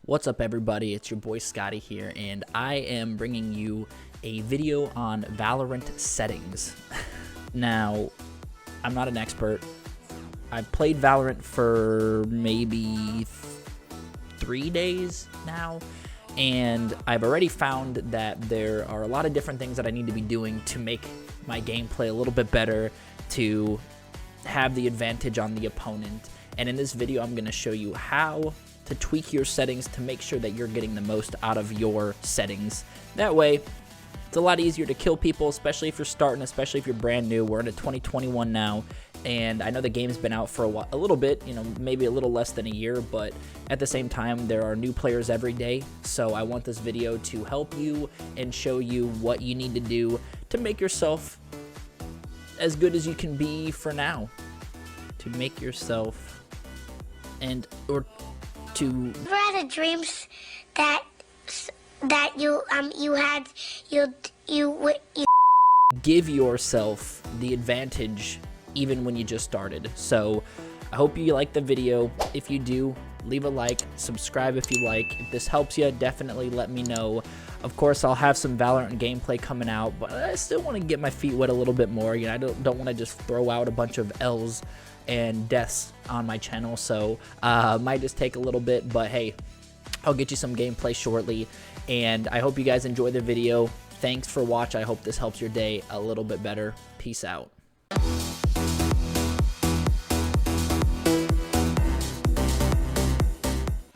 What's up, everybody? It's your boy Scotty here, and I am bringing you a video on Valorant settings. Now, I'm not an expert. I've played Valorant for maybe 3 days now, and I've already found that there are a lot of different things that I need to be doing to make my gameplay a little bit better, to have the advantage on the opponent. And in this video, I'm going to show you how to tweak your settings to make sure that you're getting the most out of your settings. That way, it's a lot easier to kill people, especially if you're starting, especially if you're brand new. We're into 2021 now, and I know the game's been out for a little bit, maybe a little less than a year, but at the same time, there are new players every day. So I want this video to help you and show you what you need to do to make yourself as good as you can be for now. To make yourself to ever had a dreams that you give yourself the advantage even when you just started. So I hope you like the video. If you do, leave a like, subscribe if you like. If this helps you, definitely let me know. Of course, I'll have some Valorant gameplay coming out, but I still want to get my feet wet a little bit more. I don't want to just throw out a bunch of L's and deaths on my channel, so might just take a little bit, but hey, I'll get you some gameplay shortly, and I hope you guys enjoy the video. Thanks for watching. I hope this helps your day a little bit better. Peace out.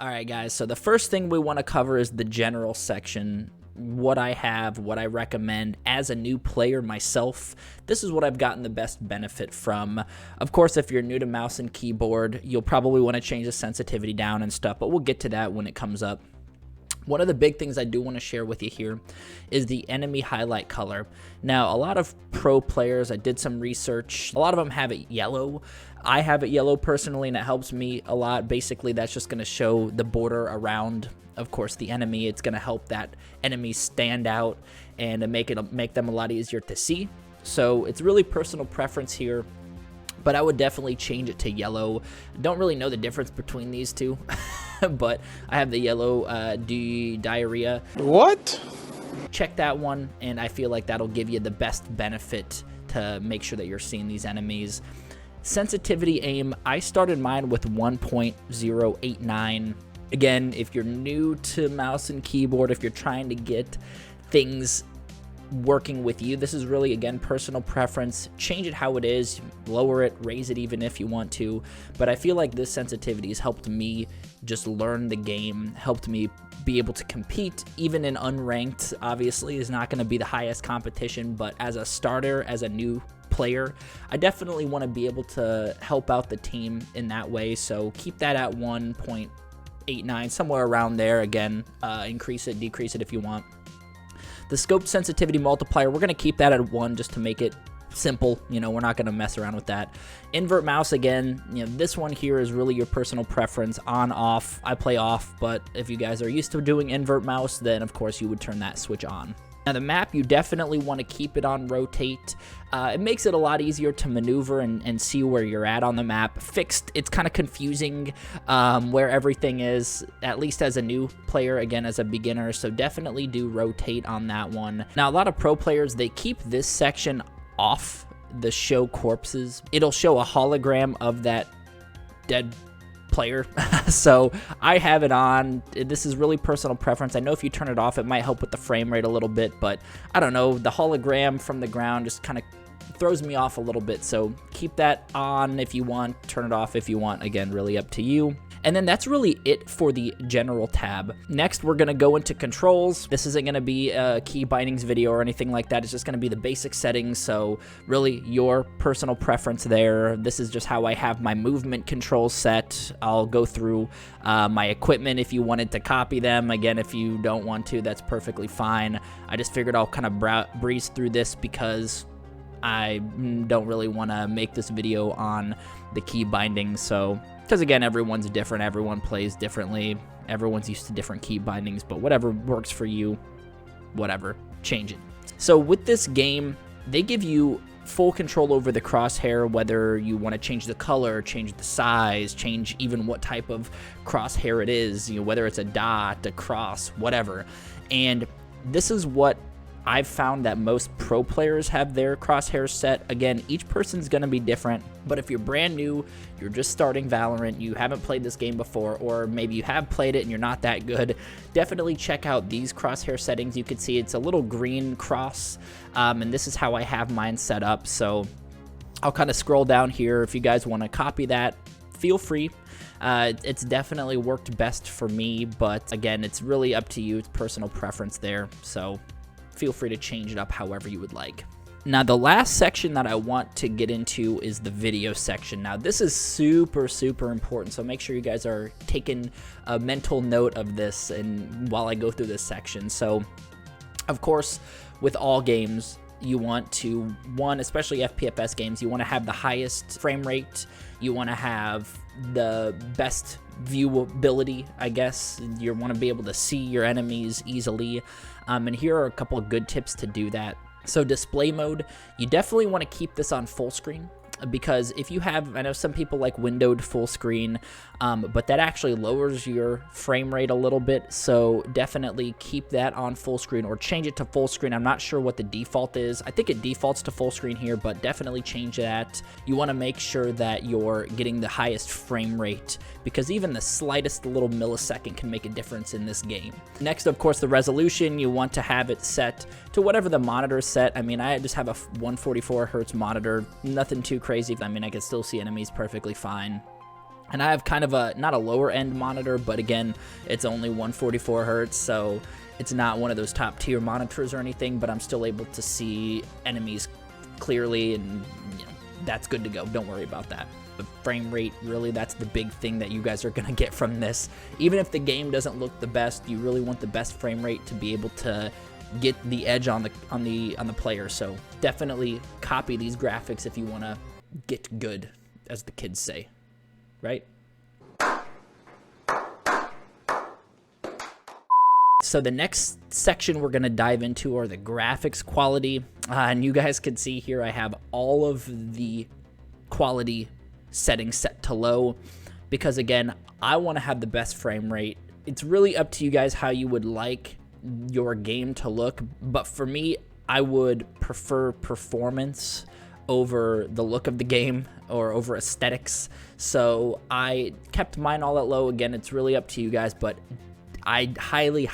Alright guys, so the first thing we want to cover is the general section. What I have, what I recommend as a new player myself. This is what I've gotten the best benefit from. Of course, if you're new to mouse and keyboard, you'll probably want to change the sensitivity down and stuff, but we'll get to that when it comes up. One of the big things I do want to share with you here is the enemy highlight color. Now, a lot of pro players, I did some research, a lot of them have it yellow. I have it yellow personally, and it helps me a lot. Basically, that's just going to show the border around, of course, the enemy. It's going to help that enemy stand out and make them a lot easier to see. So it's really personal preference here, but I would definitely change it to yellow. Don't really know the difference between these two, but I have the yellow diarrhea. What? Check that one, and I feel like that'll give you the best benefit to make sure that you're seeing these enemies. Sensitivity aim, I started mine with 1.089. Again, if you're new to mouse and keyboard, if you're trying to get things working with you, this is really, again, personal preference. Change it how it is, lower it, raise it even if you want to, but I feel like this sensitivity has helped me just learn the game, helped me be able to compete even in unranked. Obviously is not going to be the highest competition, but as a starter, as a new player, I definitely want to be able to help out the team in that way. So keep that at 1.89, somewhere around there. Again, increase it, decrease it if you want. The scope sensitivity multiplier, we're going to keep that at 1 just to make it simple. We're not going to mess around with that. Invert mouse, again, this one here is really your personal preference, on, off. I play off, but if you guys are used to doing invert mouse, then of course you would turn that switch on. Now, the map, you definitely want to keep it on rotate. It makes it a lot easier to maneuver and see where you're at on the map. Fixed, it's kind of confusing where everything is, at least as a new player, again, as a beginner. So definitely do rotate on that one. Now, a lot of pro players, they keep this section off, the show corpses. It'll show a hologram of that dead player. So I have it on. This is really personal preference. I know if you turn it off, it might help with the frame rate a little bit, but I don't know, the hologram from the ground just kind of throws me off a little bit. So keep that on if you want, turn it off if you want. Again, really up to you. And then that's really it for the general tab. Next, we're going to go into controls. This isn't going to be a key bindings video or anything like that. It's just going to be the basic settings. So really your personal preference there. This is just how I have my movement controls set. I'll go through my equipment if you wanted to copy them. Again, if you don't want to, that's perfectly fine. I just figured I'll kind of breeze through this because I don't really want to make this video on the key bindings. So, because again, everyone's different, everyone plays differently, everyone's used to different key bindings, but whatever works for you, whatever, change it. So with this game, they give you full control over the crosshair, whether you want to change the color, change the size, change even what type of crosshair it is, you know, whether it's a dot, a cross, whatever. And this is what I've found that most pro players have their crosshairs set. Again, each person's going to be different, but if you're brand new, you're just starting Valorant, you haven't played this game before, or maybe you have played it and you're not that good, definitely check out these crosshair settings. You can see it's a little green cross, and this is how I have mine set up. So I'll kind of scroll down here. If you guys want to copy that, feel free. It's definitely worked best for me, but again, it's really up to you. It's personal preference there, so feel free to change it up however you would like. Now, the last section that I want to get into is the video section. Now, this is super, super important, so make sure you guys are taking a mental note of this and while I go through this section. So, of course, with all games, you want to, one, especially FPFS games, you want to have the highest frame rate, you want to have the best viewability, I guess. You want to be able to see your enemies easily. And here are a couple of good tips to do that. So display mode, you definitely want to keep this on full screen, because if you have, I know some people like windowed full screen, but that actually lowers your frame rate a little bit, so definitely keep that on full screen or change it to full screen. I'm not sure what the default is. I think it defaults to full screen here, but definitely change that. You want to make sure that you're getting the highest frame rate, because even the slightest little millisecond can make a difference in this game. Next, of course, the resolution, you want to have it set to whatever the monitor is set. I mean, I just have a 144 hertz monitor, nothing too crazy. I mean, I can still see enemies perfectly fine. And I have kind of a, not a lower end monitor, but again, it's only 144 hertz, so it's not one of those top tier monitors or anything, but I'm still able to see enemies clearly, and you know, that's good to go. Don't worry about that. The frame rate, really, that's the big thing that you guys are gonna get from this. Even if the game doesn't look the best, you really want the best frame rate to be able to get the edge on the player. So definitely copy these graphics if you want to get good, as the kids say, right? So the next section we're going to dive into are the graphics quality, and you guys can see here I have all of the quality settings set to low, because again, I want to have the best frame rate. It's really up to you guys how you would like your game to look, but for me, I would prefer performance over the look of the game or over aesthetics, so I kept mine all at low. Again, it's really up to you guys, but I highly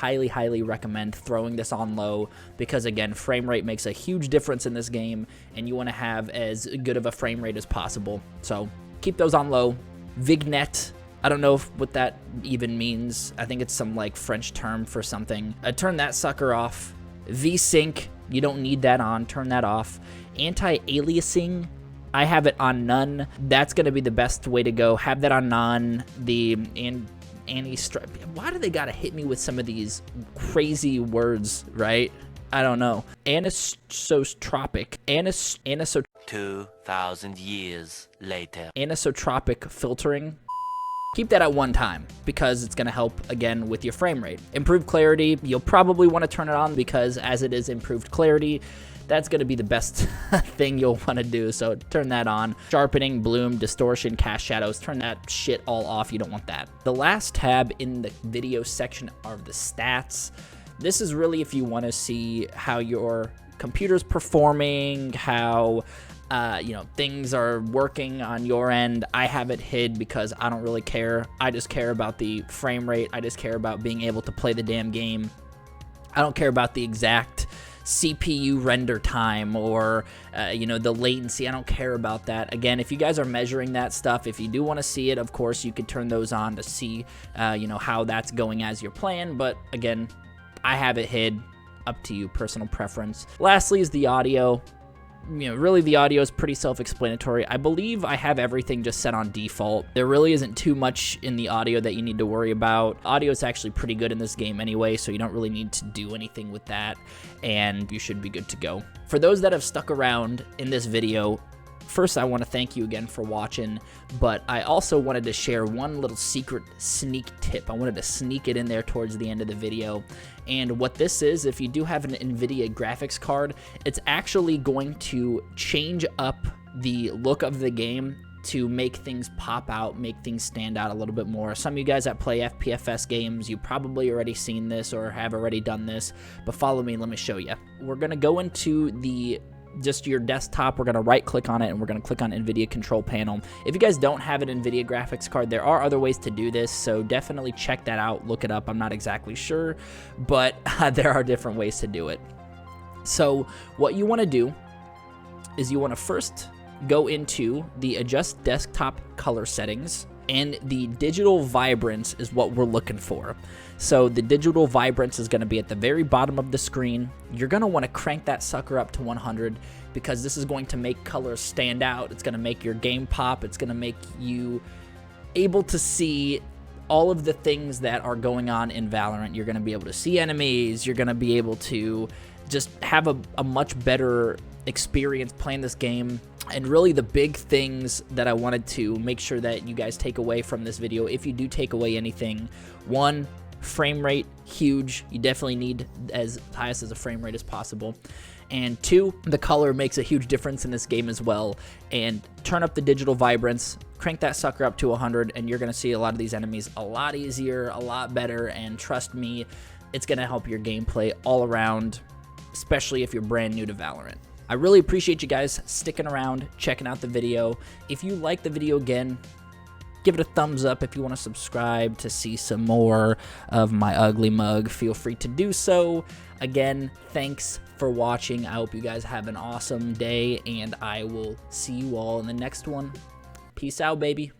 recommend throwing this on low, because again, frame rate makes a huge difference in this game, and you want to have as good of a frame rate as possible, so keep those on low. Vignette, I don't know what that even means. I think it's some like French term for something. Turn that sucker off. VSync, you don't need that on, turn that off. Anti-aliasing, I have it on none. That's going to be the best way to go. Have that on none. Why do they gotta hit me with some of these crazy words, right? I don't know. Anisotropic. 2,000 years later. Anisotropic filtering. Keep that at one time, because it's going to help, again, with your frame rate. Improved clarity, you'll probably want to turn it on, because as it is improved clarity, that's going to be the best thing you'll want to do, so turn that on. Sharpening, bloom, distortion, cast shadows, turn that shit all off. You don't want that. The last tab in the video section are the stats. This is really if you want to see how your computer's performing, how things are working on your end. I have it hid because I don't really care. I just care about the frame rate. I just care about being able to play the damn game. I don't care about the exact CPU render time or the latency. I don't care about that. Again, if you guys are measuring that stuff, if you do want to see it, of course you could turn those on to see how that's going as your plan, but again, I have it hid. Up to you, personal preference. Lastly is the audio. Really the audio is pretty self-explanatory. I believe I have everything just set on default. There really isn't too much in the audio that you need to worry about. Audio is actually pretty good in this game anyway, so you don't really need to do anything with that, and you should be good to go. For those that have stuck around in this video, first I want to thank you again for watching, but I also wanted to share one little secret sneak tip. I wanted to sneak it in there towards the end of the video. And what this is, if you do have an NVIDIA graphics card, it's actually going to change up the look of the game to make things pop out, make things stand out a little bit more. Some of you guys that play FPFS games, you probably already seen this or have already done this, but follow me, let me show you. We're gonna go into just your desktop, we're gonna right click on it and we're gonna click on NVIDIA control panel. If you guys don't have an NVIDIA graphics card, there are other ways to do this, so definitely check that out, look it up. I'm not exactly sure, but there are different ways to do it. So what you wanna do is you wanna first go into the adjust desktop color settings, and the digital vibrance is what we're looking for. So the digital vibrance is going to be at the very bottom of the screen. You're going to want to crank that sucker up to 100 because this is going to make colors stand out. It's going to make your game pop. It's going to make you able to see all of the things that are going on in Valorant. You're going to be able to see enemies. You're going to be able to just have a much better experience playing this game. And really the big things that I wanted to make sure that you guys take away from this video, if you do take away anything: one, frame rate, huge. You definitely need as highest as a frame rate as possible. And two, the color makes a huge difference in this game as well. And turn up the digital vibrance, crank that sucker up to 100, and you're going to see a lot of these enemies a lot easier, a lot better, and trust me, it's going to help your gameplay all around, especially if you're brand new to Valorant. I really appreciate you guys sticking around, checking out the video. If you like the video, again, give it a thumbs up. If you want to subscribe to see some more of my ugly mug, feel free to do so. Again, thanks for watching. I hope you guys have an awesome day, and I will see you all in the next one. Peace out, baby.